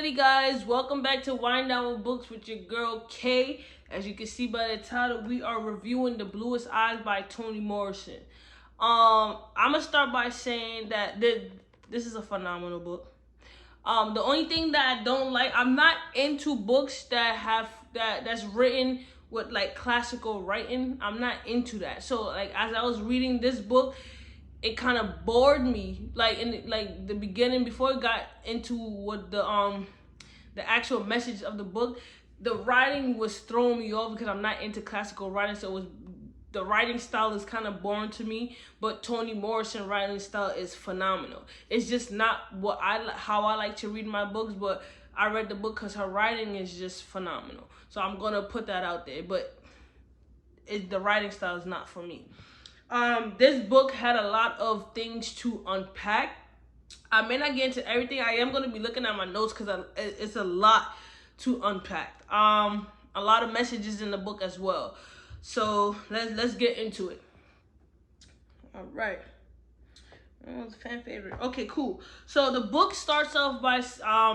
Alrighty guys, welcome back to Winedownwithbooks with your girl Kay. As you can see by the title, we are reviewing The Bluest Eyes by Toni Morrison. I'm gonna start by saying that this is a phenomenal book. The only thing that I don't like, I'm not into books that's written with like classical writing. I'm not into that. So like as I was reading this book, it kind of bored me, like in the beginning, before it got into what the actual message of the book. The writing was throwing me off because I'm not into classical writing, so the writing style is kind of boring to me. But Toni Morrison writing style is phenomenal. It's just not how I like to read my books, but I read the book because her writing is just phenomenal. So I'm gonna put that out there, but the writing style is not for me. This book had a lot of things to unpack. I may not get into everything. I am going to be looking at my notes because it's a lot to unpack. A lot of messages in the book as well. So let's get into it. All right. Oh, it's a fan favorite. Okay, cool. So the book starts off by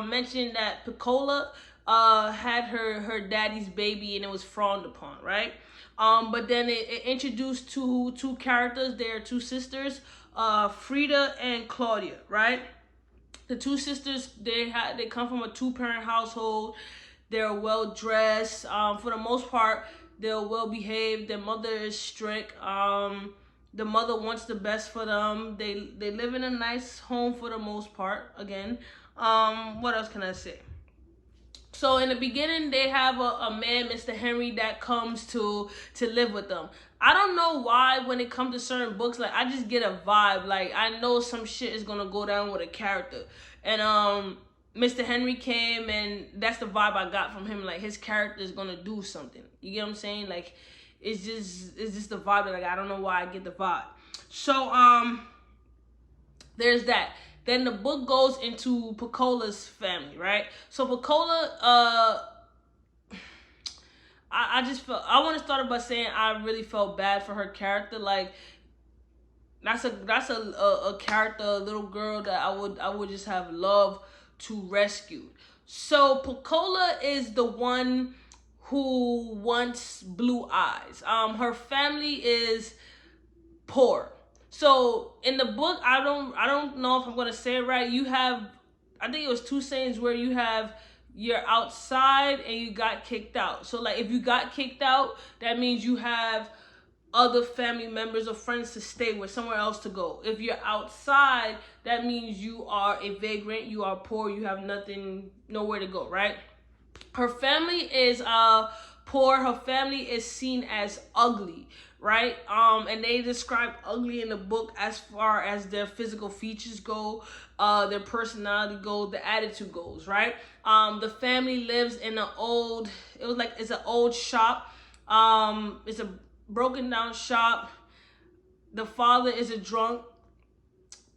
mentioning that Piccola had her daddy's baby and it was frowned upon, right? But then it introduced two characters. They are two sisters, Frida and Claudia, right? The two sisters, they come from a two-parent household. They're well dressed. For the most part, they're well behaved. Their mother is strict. The mother wants the best for them. They live in a nice home for the most part. Again, what else can I say? So in the beginning, they have a man, Mr. Henry, that comes to live with them. I don't know why when it comes to certain books, like I just get a vibe. Like I know some shit is gonna go down with a character. And Mr. Henry came, and that's the vibe I got from him. Like his character is gonna do something. You get what I'm saying? Like it's just the vibe that I don't know why I get the vibe. So there's that. Then the book goes into Piccola's family, right? So Piccola, I want to start by saying I really felt bad for her character. Like that's a character, a little girl that I would just have loved to rescue. So Piccola is the one who wants blue eyes. Her family is poor. So in the book, I don't know if I'm gonna say it right. You have, I think it was two sayings where you have you're outside and you got kicked out. So like if you got kicked out, that means you have other family members or friends to stay with, somewhere else to go. If you're outside, that means you are a vagrant, you are poor, you have nowhere to go, right? Her family is poor. Her family is seen as ugly, right? And they describe ugly in the book as far as their physical features go, their personality goes, the attitude goes, right? The family lives in it's an old shop. It's a broken down shop. The father is a drunk.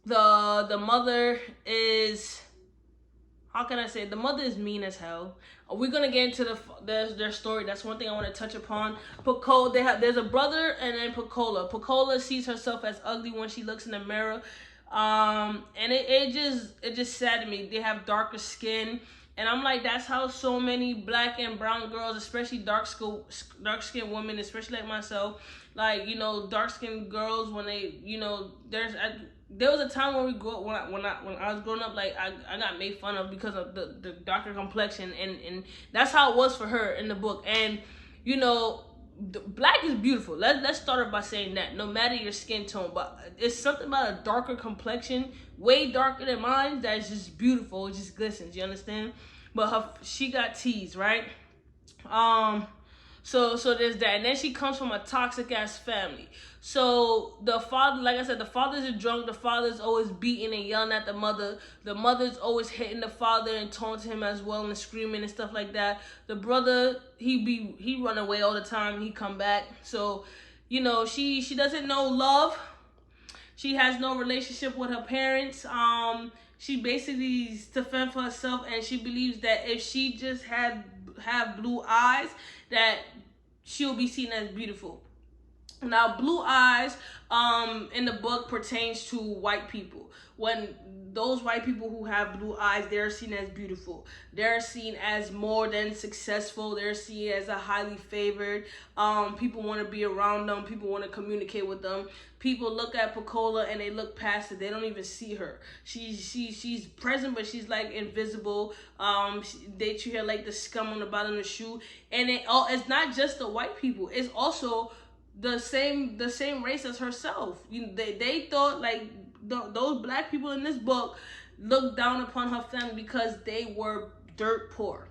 The mother is, how can I say it? The mother is mean as hell. We're gonna get into their story. That's one thing I want to touch upon. Piccola, there's a brother and then Piccola. Piccola sees herself as ugly when she looks in the mirror. And it just saddened me. They have darker skin, and I'm like, that's how so many black and brown girls, especially dark skinned women, especially like myself, like, you know, dark skinned girls, when they, you know, there was a time when when I was growing up, like I got made fun of because of the darker complexion, and that's how it was for her in the book. And you know, black is beautiful. Let's start by saying that, no matter your skin tone, but it's something about a darker complexion, way darker than mine, that's just beautiful. It just glistens. You understand? But she got teased, right? So there's that. And then she comes from a toxic ass family. So the father, like I said, the father's a drunk. The father's always beating and yelling at the mother. The mother's always hitting the father and taunting him as well and screaming and stuff like that. The brother, he run away all the time. He come back. So, you know, she doesn't know love. She has no relationship with her parents. She basically is to fend for herself, and she believes that if she just have blue eyes, that she'll be seen as beautiful. Now, blue eyes in the book pertains to white people. When those white people who have blue eyes, they're seen as beautiful. They're seen as more than successful. They're seen as a highly favored. People want to be around them. People want to communicate with them. People look at Piccola and they look past it. They don't even see her. She's present, but she's like invisible. They treat her like the scum on the bottom of the shoe. And it's not just the white people. It's also the same race as herself. They thought like those black people in this book looked down upon her family because they were dirt poor,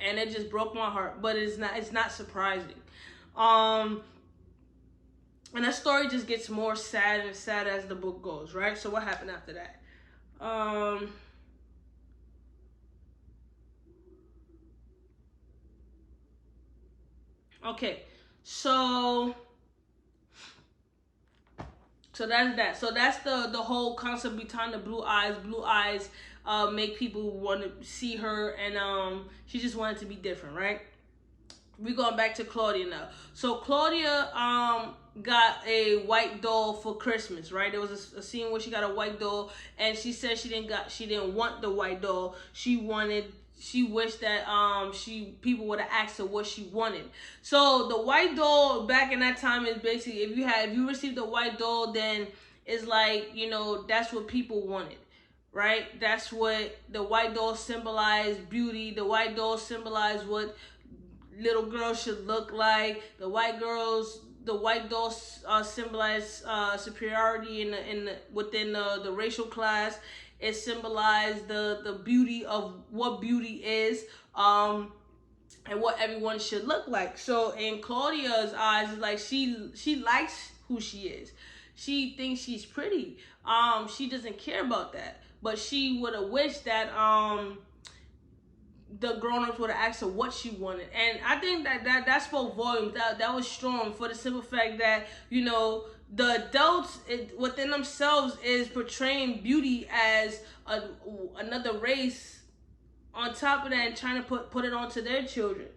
and it just broke my heart. But it's not surprising. And that story just gets more sad and sad as the book goes, right? So what happened after that? Okay, so that's that. So that's the whole concept behind the blue eyes. Blue eyes make people want to see her, and she just wanted to be different, right? We're going back to Claudia now. So Claudia got a white doll for Christmas, right? There was a scene where she got a white doll, and she said she didn't want the white doll. She wished that people would have asked her what she wanted. So the white doll back in that time is basically, if you received a white doll, then it's like, that's what people wanted, right? That's what the white doll symbolized: beauty. The white doll symbolized what little girls should look like. The white dolls symbolize superiority within the racial class. It symbolized the beauty of what beauty is, and what everyone should look like. So in Claudia's eyes, it's like she likes who she is. She thinks she's pretty. She doesn't care about that, but she would have wished that the grown-ups would have asked her what she wanted. And I think that spoke volumes. That was strong, for the simple fact that the adults within themselves is portraying beauty as another race on top of that, and trying to put it onto their children.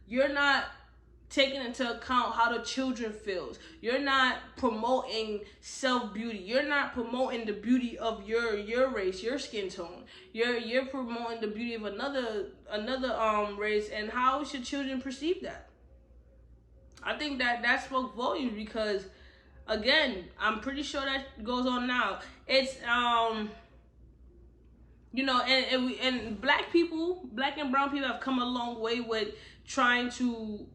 You're not taking into account how the children feels. You're not promoting self-beauty. You're not promoting the beauty of your race, your skin tone. You're promoting the beauty of another race, and how should children perceive that? I think that spoke volumes, because again, I'm pretty sure that goes on now. It's and black and brown people have come a long way with trying to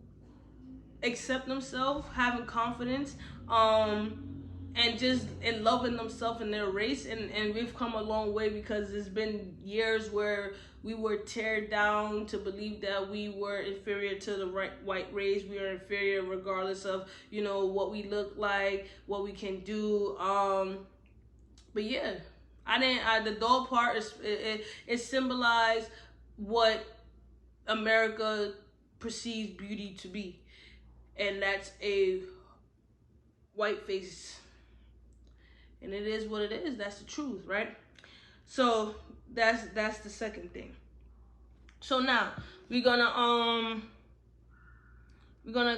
accept themselves, having confidence, and just in loving themselves and their race. And we've come a long way, because there's been years where we were teared down to believe that we were inferior to the white race. We are inferior regardless of what we look like, what we can do. But yeah, the doll part it symbolized what America perceives beauty to be, and that's a white face. And it is what it is. That's the truth, right? So that's the second thing. So now we're gonna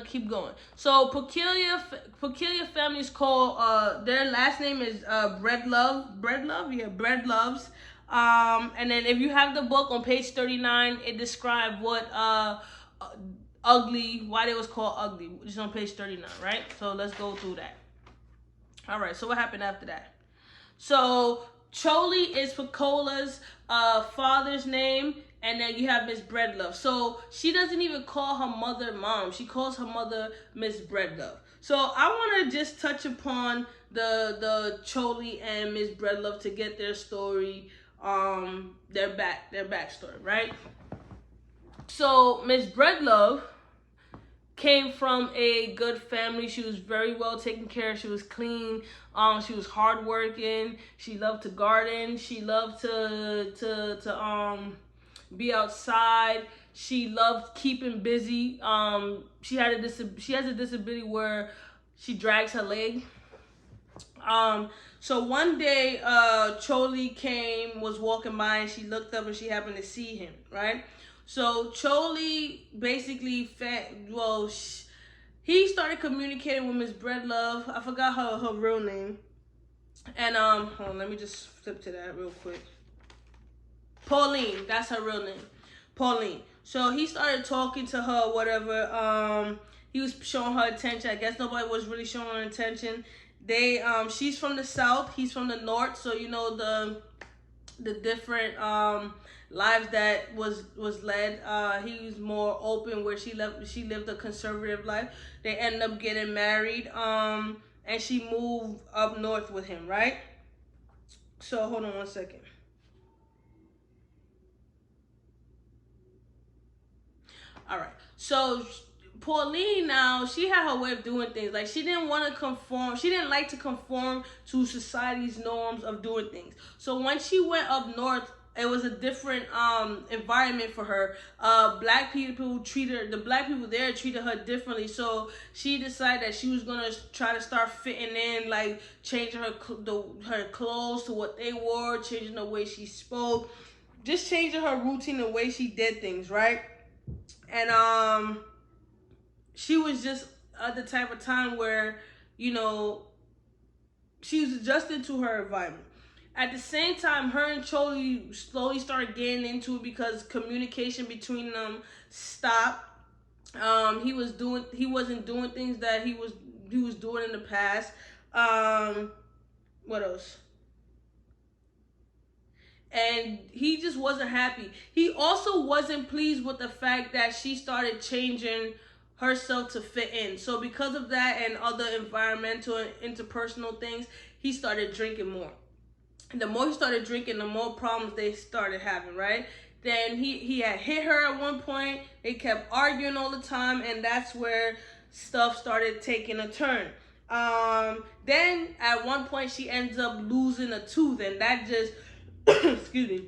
keep going. So Piccola family is called their last name is Breedlove. Breedloves. And then if you have the book on page 39, it describes what ugly, why they was called ugly. It's on page 39, right? So let's go through that. All right, so what happened after that? So Choli is Piccola's father's name, and then you have Miss Breedlove. So she doesn't even call her mother mom. She calls her mother Miss Breedlove. So I want to just touch upon the Choli and Miss Breedlove to get their story, their backstory, right? So Miss Breedlove came from a good family. She was very well taken care of. She was clean. She was hardworking. She loved to garden. She loved to be outside. She loved keeping busy. She has a disability where she drags her leg. So one day, Choli was walking by, and she looked up and she happened to see him, right? So Choli basically, he started communicating with Miss Breedlove. I forgot her real name. And hold on, let me just flip to that real quick. Pauline, that's her real name. Pauline. So he started talking to her, whatever. He was showing her attention. I guess nobody was really showing her attention. She's from the South, he's from the North, so you know the different lives that was led. He was more open, where she lived a conservative life. They ended up getting married, and she moved up north with him, right? So hold on one second. All right, so Pauline now, she had her way of doing things. Like, she didn't want to conform. She didn't like to conform to society's norms of doing things. So when she went up north, it was a different environment for her. The black people there treated her differently. So she decided that she was gonna try to start fitting in, like changing her clothes to what they wore, changing the way she spoke, just changing her routine, the way she did things, right? And she was just at the type of time where, you know, she was adjusting to her environment. At the same time, her and Choli slowly started getting into it because communication between them stopped. He wasn't doing things that he was doing in the past. What else? And he just wasn't happy. He also wasn't pleased with the fact that she started changing herself to fit in. So because of that and other environmental and interpersonal things, he started drinking more. And the more he started drinking, the more problems they started having, right? Then he had hit her at one point. They kept arguing all the time, and that's where stuff started taking a turn. Then at one point she ends up losing a tooth, and that just excuse me,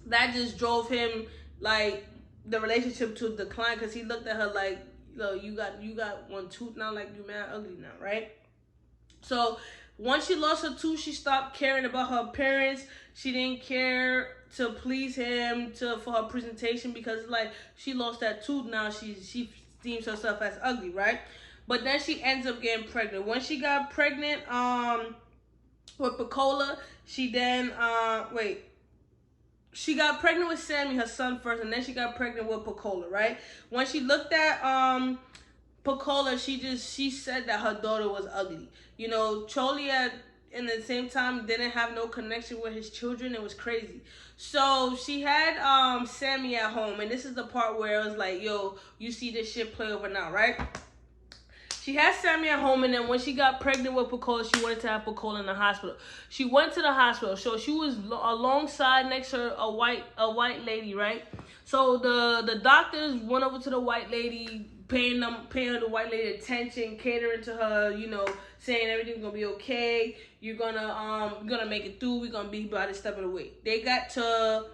that just drove him, like, the relationship to decline, because he looked at her like, yo, you got one tooth now, like, you mad ugly now, right? So once she lost her tooth, she stopped caring about her appearance. She didn't care to please him for her presentation, because, like, she lost that tooth now. She deems herself as ugly, right? But then she ends up getting pregnant. When she got pregnant with Piccola, she then she got pregnant with Sammy, her son, first, and then she got pregnant with Piccola, right? When she looked at Piccola, she said that her daughter was ugly. You know, Choli at the same time didn't have no connection with his children. It was crazy. So she had Sammy at home, and this is the part where it was like, yo, you see this shit play over now, right? She had Sammy at home, and then when she got pregnant with Piccola, she wanted to have Piccola in the hospital. She went to the hospital, so she was alongside next to her, a white lady, right? So the doctors went over to the white lady, paying the white lady attention, catering to her, you know, saying everything's gonna be okay. You're gonna make it through. We're gonna be by the step of the way. They got to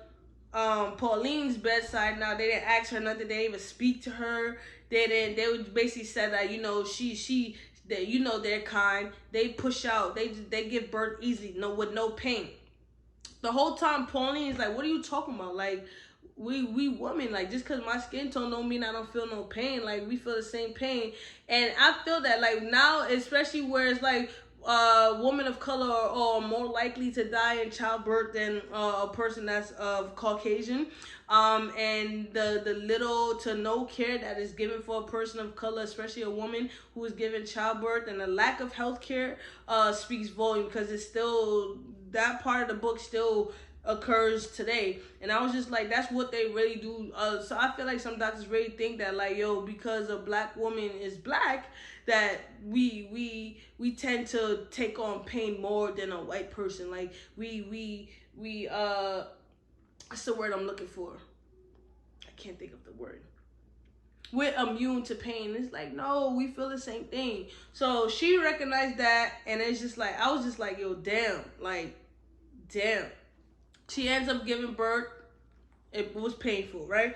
Pauline's bedside. Now, they didn't ask her nothing. They didn't even speak to her. They would basically said that, you know, that, you know, they're kind. They push out. They give birth easily, with no pain. The whole time Pauline is like, what are you talking about? Like, we women, like, just because my skin tone don't mean I don't feel no pain. Like, we feel the same pain. And I feel that, like, now, especially where it's like women of color are more likely to die in childbirth than a person that's of Caucasian. And the little to no care that is given for a person of color, especially a woman who is given childbirth, and the lack of health care speaks volume, because it's still, that part of the book still occurs today. And I was just like, that's what they really do. So I feel like some doctors really think that, like, yo, because a black woman is black, that we tend to take on pain more than a white person. Like, we what's the word I'm looking for? I can't think of the word. We're immune to pain. It's like, no, we feel the same thing. So she recognized that, and it's just like, I was just like, yo, damn. Like, damn. She ends up giving birth. It was painful, right?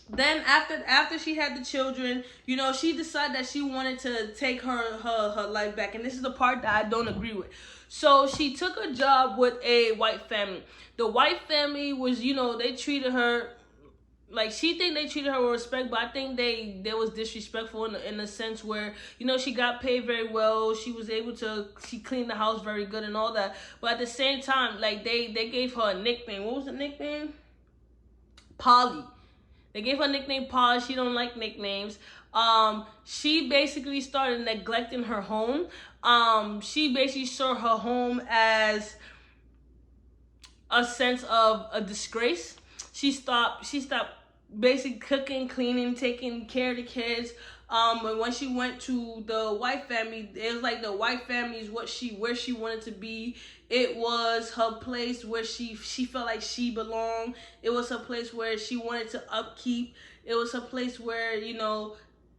Then after she had the children, you know, she decided that she wanted to take her life back. And this is the part that I don't agree with. So she took a job with a white family. The white family was, you know, they treated her like, she think they treated her with respect, but I think they was disrespectful in a sense where, you know, she got paid very well, she was able to, she cleaned the house very good and all that, but at the same time, like, they gave her a nickname. What was the nickname? Polly. They gave her a nickname Polly. She don't like nicknames. She basically started neglecting her home. She basically saw her home as a sense of a disgrace. She stopped basically cooking, cleaning, taking care of the kids. And when she went to the white family, it was like the white family is where she wanted to be. It was her place where she felt like she belonged. It was her place where she wanted to upkeep. It was her place where, you know,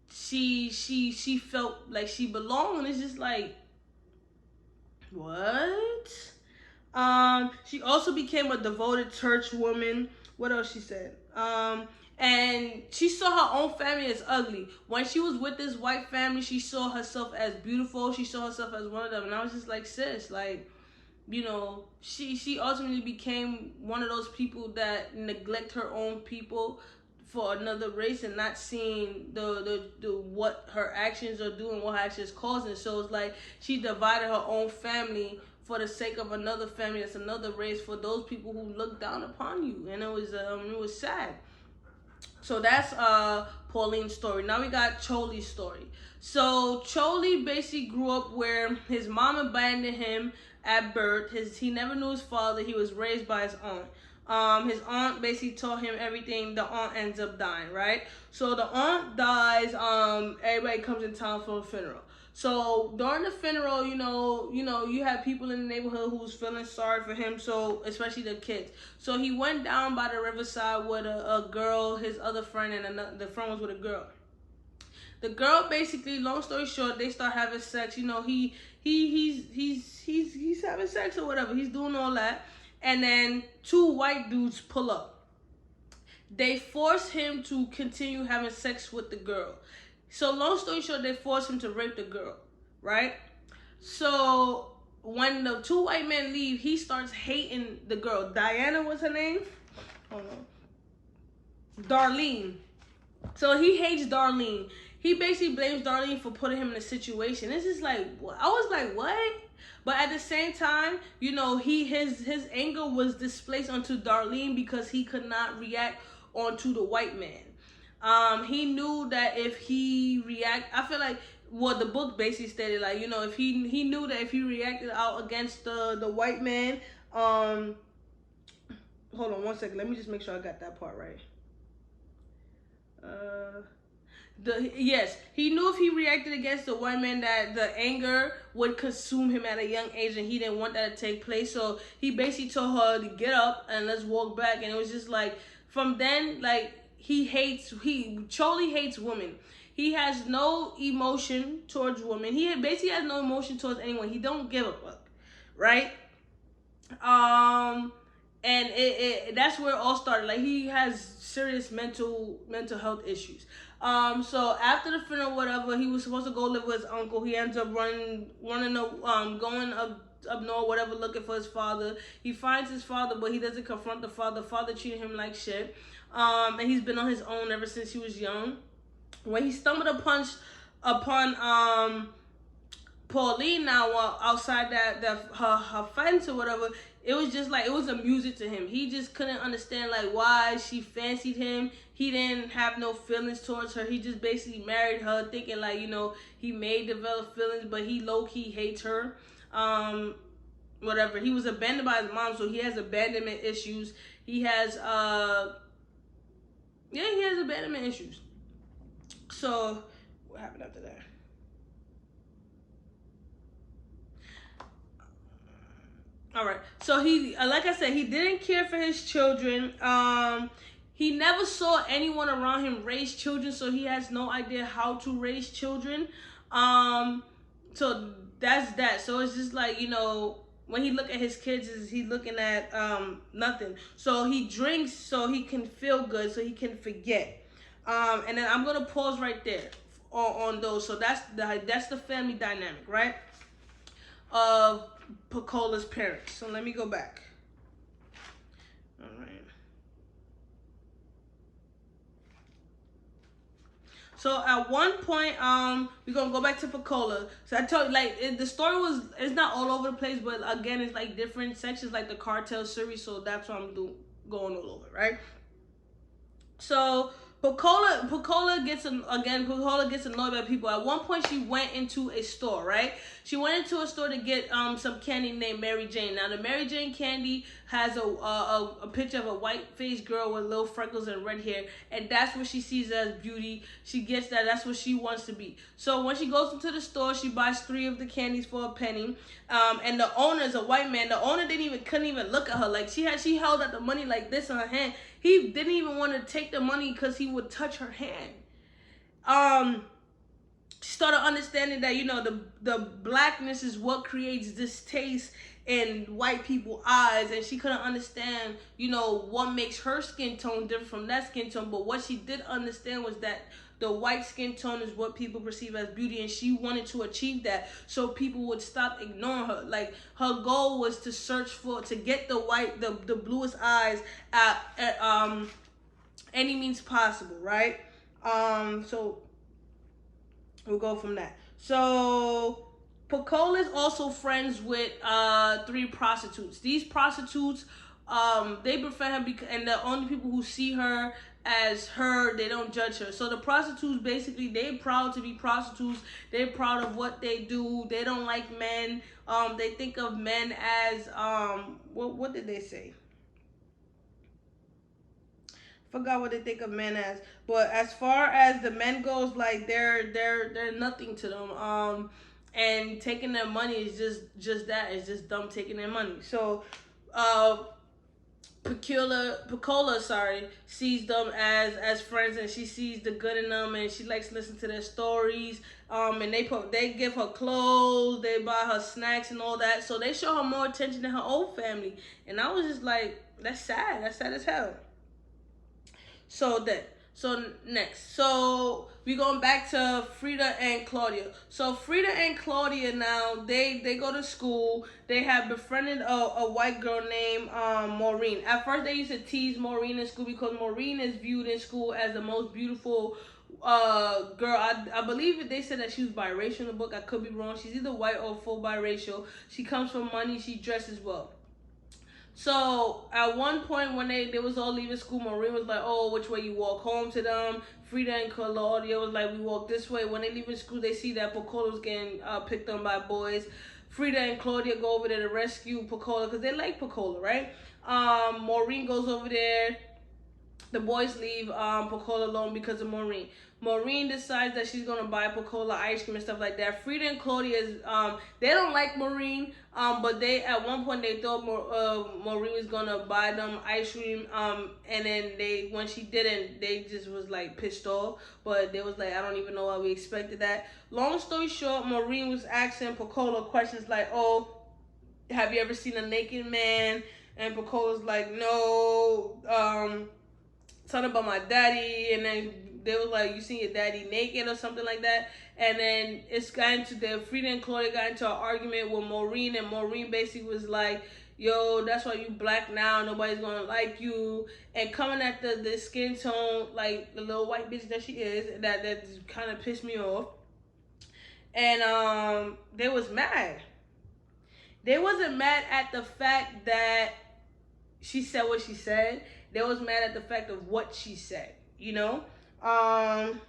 she felt like she belonged. And it's just like, what? She also became a devoted church woman. What else she said? And she saw her own family as ugly. When she was with this white family, she saw herself as beautiful. She saw herself as one of them. And I was just like, sis, like, you know, she ultimately became one of those people that neglect her own people for another race and not seeing the what her actions are doing, what her actions causing. So it's like she divided her own family for the sake of another family that's another race, for those people who look down upon you. And it was sad. So that's Pauline's story. Now we got Choli's story. So Choli basically grew up where his mom abandoned him at birth. He never knew his father. He was raised by his aunt. His aunt basically taught him everything. The aunt ends up dying, right? So the aunt dies. Everybody comes in town for the funeral. So during the funeral, you know, you have people in the neighborhood who's feeling sorry for him. So especially the kids. So he went down by the riverside with a girl, his other friend, and the friend was with a girl. The girl basically, long story short, they start having sex. You know, he's having sex or whatever. He's doing all that, and then two white dudes pull up. They force him to continue having sex with the girl. So long story short, they force him to rape the girl, right? So when the two white men leave, he starts hating the girl. Diana was her name. Hold on. Darlene. So he hates Darlene. He basically blames Darlene for putting him in a situation. This is like, I was like, what? But at the same time, you know, his anger was displaced onto Darlene because he could not react onto the white man. He knew that if he I feel like what the book basically stated, like, you know, if he knew that if he reacted out against the white man, hold on one second, let me just make sure I got that part right. Yes, he knew if he reacted against the white man that the anger would consume him at a young age, and he didn't want that to take place. So he basically told her to get up and let's walk back. And it was just like, from then, like, Choli hates women. He has no emotion towards women. He basically has no emotion towards anyone. He don't give a fuck, right? And that's where it all started. Like, he has serious mental health issues. So after the funeral, whatever, he was supposed to go live with his uncle. He ends up going up north, whatever, looking for his father. He finds his father, but he doesn't confront the father. The father treated him like shit. And he's been on his own ever since he was young. When he stumbled upon Pauline now outside her fence or whatever, it was just like, it was amusing to him. He just couldn't understand like why she fancied him. He didn't have no feelings towards her. He just basically married her thinking like, you know, he may develop feelings, but he low-key hates her. Whatever. He was abandoned by his mom, so he has abandonment issues. He has he has abandonment issues. So what happened after that? All right. So he, like I said, he didn't care for his children. He never saw anyone around him raise children, so he has no idea how to raise children. So that's that. So it's just like, you know, when he look at his kids, he's looking at nothing. So he drinks so he can feel good, so he can forget. And then I'm gonna pause right there on those. So that's the family dynamic, right? Of Piccola's parents. So let me go back. All right. So at one point, we're gonna go back to Piccola. So I told you, like, the story it's not all over the place, but again, it's like different sections, like the cartel series. So that's what I'm going all over, right? So Piccola gets annoyed by people. At one point, she went into a store, right? She went into a store to get some candy named Mary Jane. Now, the Mary Jane candy has a picture of a white-faced girl with little freckles and red hair, and that's what she sees as beauty. She gets that. That's what she wants to be. So when she goes into the store, she buys 3 of the candies for a penny. And the owner is a white man. The owner couldn't even look at her. Like, she held out the money like this in her hand. He didn't even want to take the money because he would touch her hand. She started understanding that, you know, the blackness is what creates distaste in white people's eyes, and she couldn't understand, you know, what makes her skin tone different from that skin tone. But what she did understand was that the white skin tone is what people perceive as beauty, and she wanted to achieve that so people would stop ignoring her. Like, her goal was to get the bluest eyes at any means possible, right? So we'll go from that. So Piccola is also friends with 3 prostitutes. These prostitutes, they befriend her and the only people who see her as her, they don't judge her. So the prostitutes, basically, they're proud to be prostitutes. They're proud of what they do. They don't like men. They think of men as what did they say? Forgot what they think of men as. But as far as the men goes, like, they're nothing to them. And taking their money is just that. It's just them taking their money. So Piccola, sees them as friends, and she sees the good in them, and she likes to listen to their stories. And they give her clothes, they buy her snacks and all that. So they show her more attention than her old family. And I was just like, that's sad. That's sad as hell. So next. So we going back to Frida and Claudia. So Frida and Claudia now, they go to school. They have befriended a white girl named Maureen. At first they used to tease Maureen in school because Maureen is viewed in school as the most beautiful girl. I believe they said that she was biracial in the book. I could be wrong. She's either white or full biracial. She comes from money. She dresses well. So at one point when they was all leaving school, Maureen was like, oh, which way you walk home to them? Frida and Claudia was like, we walk this way. When they leave school, they see that Piccola was getting picked on by boys. Frida and Claudia go over there to rescue Piccola because they like Piccola, right? Maureen goes over there. The boys leave Piccola alone because of Maureen. Maureen decides that she's gonna buy Piccola ice cream and stuff like that. Frida and Claudia they don't like Maureen, but they at one point they thought Maureen was gonna buy them ice cream, and then when she didn't, they just was like pissed off. But they was like, I don't even know why we expected that. Long story short, Maureen was asking Piccola questions like, oh, have you ever seen a naked man? And Piccola's like, no. Something about my daddy, and then they was like, you seen your daddy naked or something like that. And then Frida and Claudia got into an argument with Maureen, and Maureen basically was like, yo, that's why you black now, nobody's gonna like you. And coming at the skin tone, like the little white bitch that she is, that kind of pissed me off. And they was mad. They wasn't mad at the fact that she said what she said. They was mad at the fact of what she said, you know? And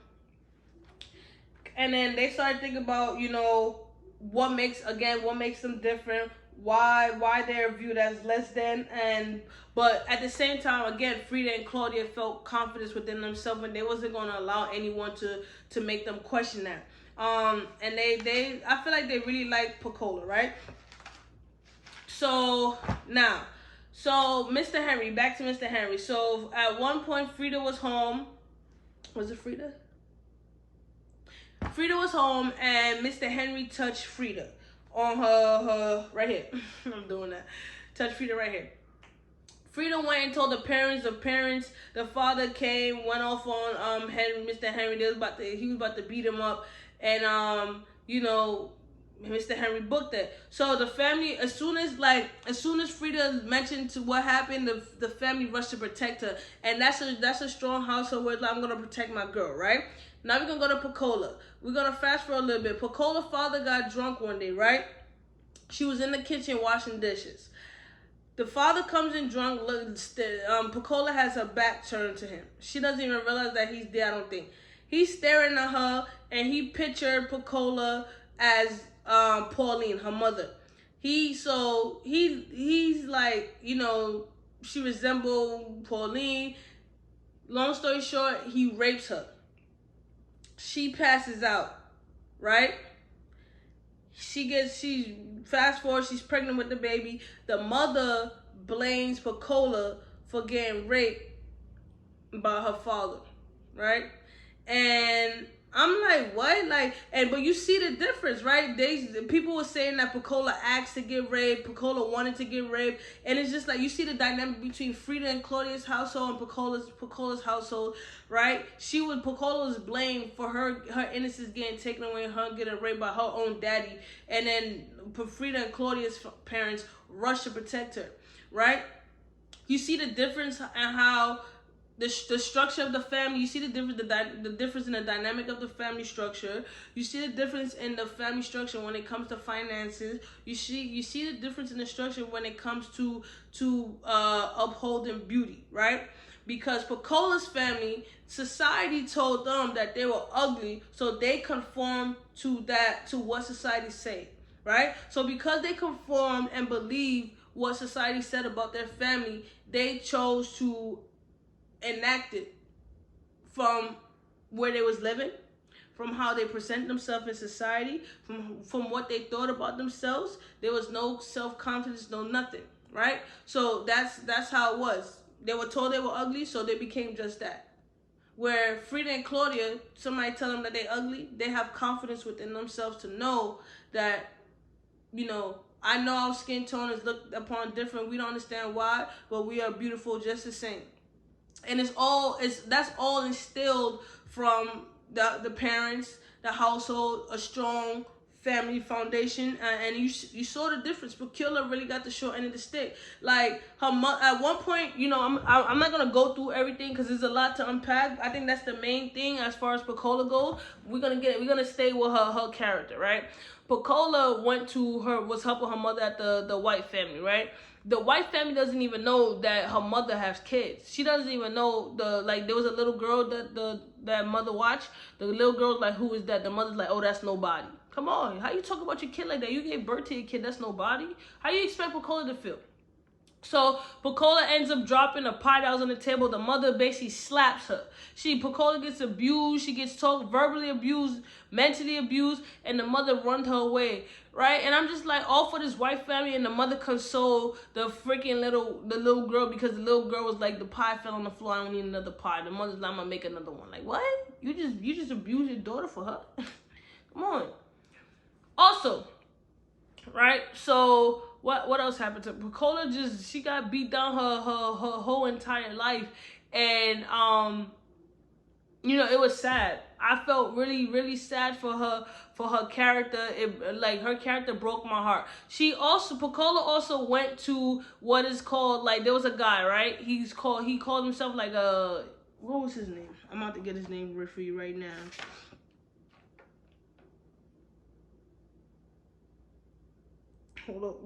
then they started thinking about, you know, what makes them different, why they're viewed as less than, but at the same time, again, Frida and Claudia felt confidence within themselves, and they wasn't going to allow anyone to make them question that. And I feel like they really like Piccola, right? So now, Mr. Henry, back to Mr. Henry. So at one point, Frida was home. Was it Frida? Frida was home, and Mr. Henry touched Frida on her right here. I'm doing that. Touched Frida right here. Frida went and told the parents. The father came, went off on Mr. Henry. He was about to beat him up, and you know, Mr. Henry booked it. So the family, as soon as Frida mentioned to what happened, the family rushed to protect her. And that's a strong household where, like, I'm gonna protect my girl, right? Now we're gonna go to Piccola. We're gonna fast forward a little bit. Piccola's father got drunk one day, right? She was in the kitchen washing dishes. The father comes in drunk. Piccola has her back turned to him. She doesn't even realize that he's there, I don't think. He's staring at her, and he pictured Piccola as Pauline, her mother. He's like, you know, she resembled Pauline. Long story short, he rapes her. She passes out, right? She fast forward, she's pregnant with the baby. The mother blames Piccola for getting raped by her father, right? And I'm like, what? Like, but you see the difference, right? People were saying that Piccola asked to get raped, Piccola wanted to get raped, and it's just like you see the dynamic between Frida and Claudia's household and Piccola's household, right? Piccola was blamed for her innocence getting taken away, her getting raped by her own daddy, and then Frida and Claudia's parents rushed to protect her, right? You see the difference in how the structure of the family. You see the difference in the dynamic of the family structure. You see the difference in the family structure when it comes to finances. You see the difference in the structure when it comes to upholding beauty, right? Because Piccola's family, society told them that they were ugly, so they conformed to what society said, right? So because they conformed and believed what society said about their family, they chose to enact it from where they was living, from how they present themselves in society, from what they thought about themselves. There was no self-confidence, no nothing, right? So that's how it was. They were told they were ugly, so they became just that. Where Frida and Claudia, somebody tell them that they ugly, they have confidence within themselves to know that, you know, I know our skin tone is looked upon different. We don't understand why, but we are beautiful just the same. And that's all instilled from the parents, the household, a strong family foundation, and you saw the difference. Piccola really got the short end of the stick. Like her mother, at one point, you know, I'm not gonna go through everything because there's a lot to unpack. I think that's the main thing as far as Piccola goes. We're gonna stay with her character, right? Piccola was helping her mother at the white family, right? The white family doesn't even know that her mother has kids. She doesn't even know there was a little girl that mother watched. The little girl's like, who is that? The mother's like, oh, that's nobody. Come on, how you talk about your kid like that? You gave birth to your kid, that's nobody. How you expect Piccola to feel? So Piccola ends up dropping a pie that was on the table. The mother basically slaps her. Piccola gets abused. She gets verbally abused, mentally abused, and the mother runs her away, right? And I'm just like, all for this white family, and the mother consoled the little girl because the little girl was like, the pie fell on the floor. I don't need another pie. The mother's like, I'm gonna make another one. Like, what? You just abuse your daughter for her? Come on. Also, right? So what else happened to Piccola? She got beat down her whole entire life, and you know, it was sad. I felt really, really sad for her character. Her character broke my heart. Piccola also went to what is called, like, there was a guy, right? He called himself like what was his name? I'm about to get his name for you right now. Hold up.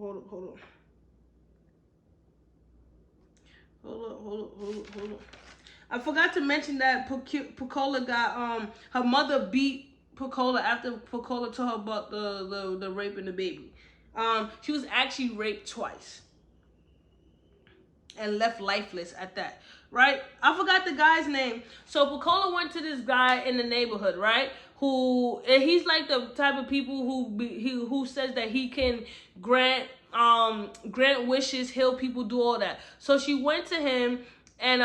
I forgot to mention that Piccola got her mother beat Piccola after Piccola told her about the rape and the baby. She was actually raped twice and left lifeless at that, right? I forgot the guy's name. So Piccola went to this guy in the neighborhood, right? And he's like the type of people who says that he can grant wishes, heal people, do all that. So she went to him and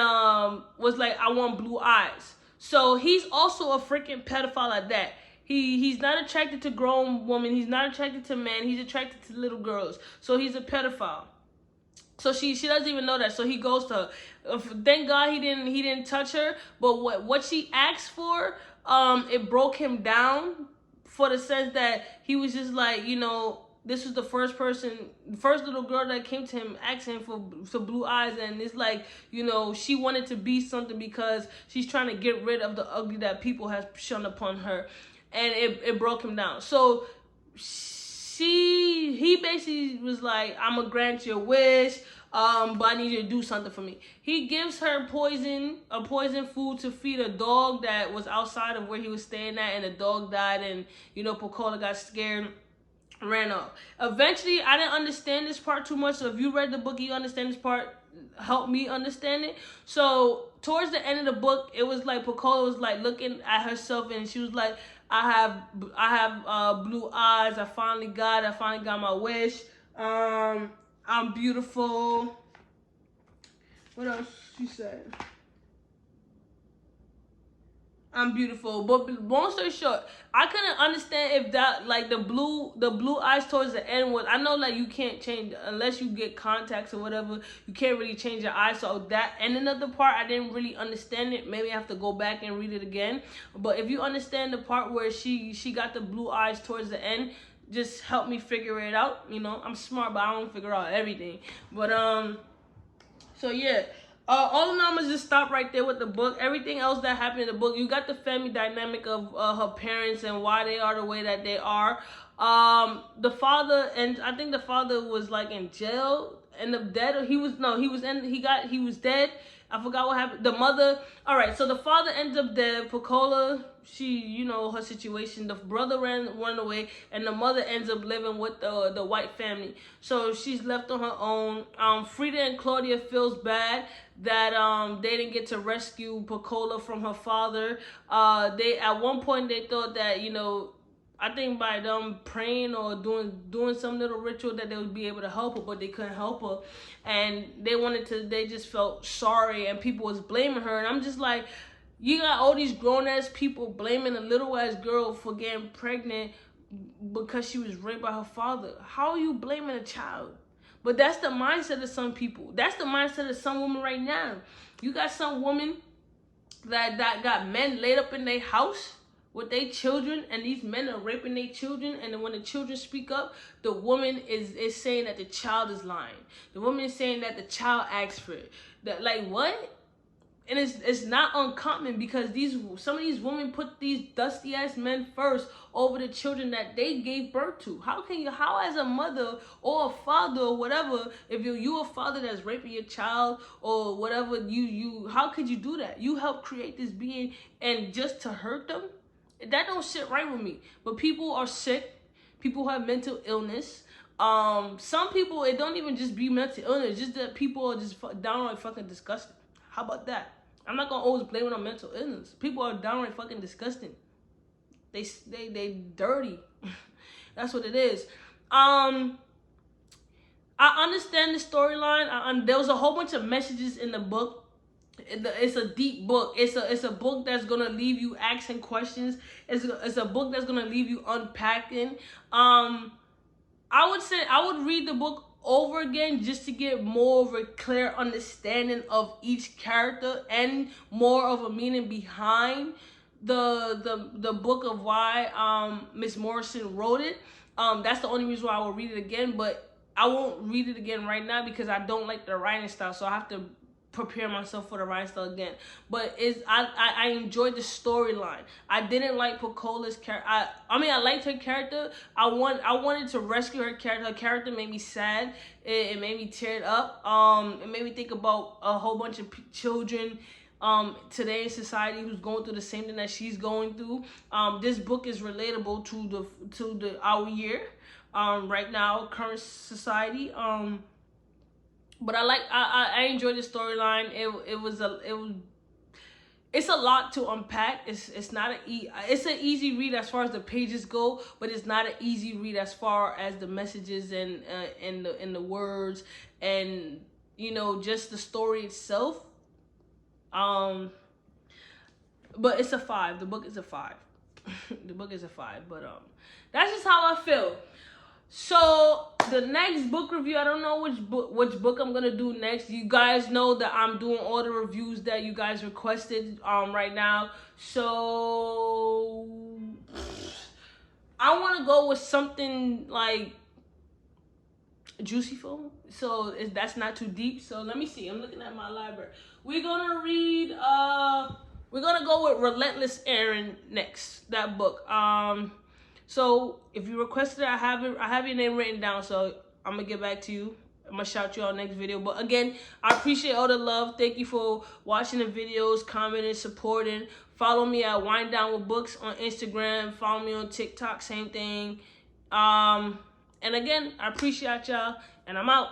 was like, I want blue eyes. So he's also a freaking pedophile at that. He's not attracted to grown women. He's not attracted to men. He's attracted to little girls. So he's a pedophile. So she doesn't even know that. So he goes to her. Thank God he didn't touch her. But what she asked for, it broke him down, for the sense that he was just like, you know, this was the first little girl that came to him asking for blue eyes, and it's like, you know, she wanted to be something because she's trying to get rid of the ugly that people have shone upon her, and it broke him down. So he basically was like, I'm gonna grant your wish, but I need you to do something for me. He gives her poison food to feed a dog that was outside of where he was staying at, and the dog died, and, you know, Piccola got scared, ran off. Eventually, I didn't understand this part too much, so if you read the book, you understand this part, help me understand it. So towards the end of the book, it was like Piccola was like looking at herself, and she was like, I have blue eyes. I finally got my wish. I'm beautiful. What else she said? I'm beautiful. But long story short, I couldn't understand if that, like, the blue eyes towards the end was, I know, like, you can't change unless you get contacts or whatever, you can't really change your eyes. So that ending of the part, I didn't really understand it. Maybe I have to go back and read it again. But if you understand the part where she got the blue eyes towards the end, just help me figure it out. You know, I'm smart, but I don't figure out everything. But so yeah. All in all, I'm gonna just stop right there with the book. Everything else that happened in the book, you got the family dynamic of her parents and why they are the way that they are. The father, and I think the father was like in jail, end up dead, or he was dead. I forgot what happened. The mother, all right, so the father ends up dead. Piccola, she, you know, her situation. The brother ran away, and the mother ends up living with the white family. So she's left on her own. Frida and Claudia feels bad that they didn't get to rescue Piccola from her father. They, at one point, they thought that, you know, I think by them praying or doing some little ritual that they would be able to help her, but they couldn't help her, and they just felt sorry, and people was blaming her, and I'm just like, you got all these grown ass people blaming a little ass girl for getting pregnant because she was raped by her father. How are you blaming a child? But that's the mindset of some people. That's the mindset of some women right now. You got some women that got men laid up in their house with their children, and these men are raping their children, and then when the children speak up, the woman is saying that the child is lying. The woman is saying that the child asked for it. That, like, what? And it's not uncommon, because some of these women put these dusty ass men first over the children that they gave birth to. How as a mother or a father or whatever, if you a father that's raping your child or whatever, how could you do that? You help create this being, and just to hurt them? That don't sit right with me. But people are sick. People have mental illness. Some people, it don't even just be mental illness. Just that people are just downright fucking disgusting. How about that? I'm not gonna always blame it on mental illness. People are downright fucking disgusting. They dirty. That's what it is. I understand the storyline. There was a whole bunch of messages in the book. It's a deep book. It's a book that's gonna leave you asking questions. It's a book that's gonna leave you unpacking. I would read the book over again just to get more of a clear understanding of each character and more of a meaning behind the book of why Miss Morrison wrote it. That's the only reason why I will read it again, but I won't read it again right now because I don't like the writing style, so I have to prepare myself for the writing style again. But I enjoyed the storyline. I didn't like Piccola's character. I liked her character. I wanted to rescue her character. Her character made me sad. It made me tear up. It made me think about a whole bunch of children today in society who's going through the same thing that she's going through. This book is relatable to our year, right now, current society. But I enjoyed the storyline. It's a lot to unpack. It's not it's an easy read as far as the pages go, but it's not an easy read as far as the messages and the words and, you know, just the story itself. But it's a 5. The book is a 5. The book is a 5. But that's just how I feel. So the next book review, I don't know which book I'm gonna do next. You guys know that I'm doing all the reviews that you guys requested right now. So I want to go with something like juicy film, so that's not too deep. So let me see, I'm looking at my library. We're gonna read we're gonna go with Relentless Aaron next, that book. So if you requested it, I have your name written down, so I'm gonna get back to you. I'm gonna shout you out next video. But again, I appreciate all the love. Thank you for watching the videos, commenting, supporting. Follow me at Winedownwithbooks on Instagram. Follow me on TikTok, same thing. And again, I appreciate y'all, and I'm out.